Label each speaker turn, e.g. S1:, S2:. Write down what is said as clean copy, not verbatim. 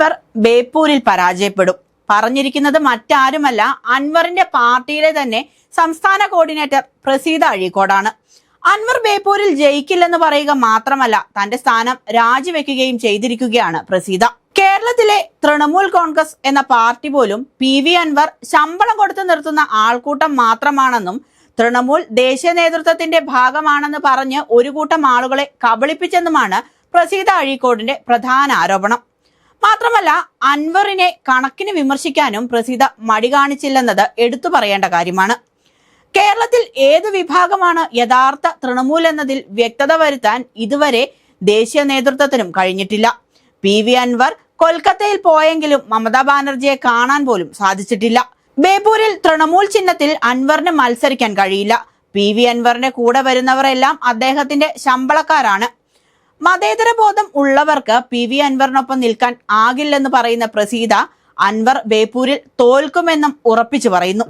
S1: അൻവർ ബേപ്പൂരിൽ പരാജയപ്പെടും. പറഞ്ഞിരിക്കുന്നത് മറ്റാരുമല്ല, അൻവറിന്റെ പാർട്ടിയിലെ തന്നെ സംസ്ഥാന കോർഡിനേറ്റർ പ്രസീത അഴീക്കോടാണ്. അൻവർ ബേപ്പൂരിൽ ജയിക്കില്ലെന്ന് പറയുക മാത്രമല്ല, തന്റെ സ്ഥാനം രാജിവെക്കുകയും ചെയ്തിരിക്കുകയാണ് പ്രസീത. കേരളത്തിലെ തൃണമൂൽ കോൺഗ്രസ് എന്ന പാർട്ടി പോലും PV അൻവർ ശമ്പളം കൊടുത്തു നിർത്തുന്ന ആൾക്കൂട്ടം മാത്രമാണെന്നും തൃണമൂൽ ദേശീയ നേതൃത്വത്തിന്റെ ഭാഗമാണെന്ന് പറഞ്ഞ് ഒരു കൂട്ടം ആളുകളെ കബളിപ്പിച്ചെന്നുമാണ് പ്രസീത അഴീക്കോടിന്റെ പ്രധാന ആരോപണം. മാത്രമല്ല, അൻവറിനെ കണക്കിന് വിമർശിക്കാനും പ്രസീത മടി കാണിച്ചില്ലെന്നത് എടുത്തു പറയേണ്ട കാര്യമാണ്. കേരളത്തിൽ ഏത് വിഭാഗമാണ് യഥാർത്ഥ തൃണമൂൽ എന്നതിൽ വ്യക്തത വരുത്താൻ ഇതുവരെ ദേശീയ നേതൃത്വത്തിനും കഴിഞ്ഞിട്ടില്ല. PV അൻവർ കൊൽക്കത്തയിൽ പോയെങ്കിലും മമതാ ബാനർജിയെ കാണാൻ പോലും സാധിച്ചിട്ടില്ല. ബേപ്പൂരിൽ തൃണമൂൽ ചിഹ്നത്തിൽ അൻവറിന് മത്സരിക്കാൻ കഴിയില്ല. PV അൻവറിന്റെ കൂടെ വരുന്നവരെല്ലാം അദ്ദേഹത്തിന്റെ ശമ്പളക്കാരാണ്. മതേതര ബോധം ഉള്ളവർക്ക് PV അൻവറിനൊപ്പം നിൽക്കാൻ ആകില്ലെന്ന് പറയുന്ന പ്രസീത അൻവർ ബേപ്പൂരിൽ തോൽക്കുമെന്നും ഉറപ്പിച്ചു പറയുന്നു.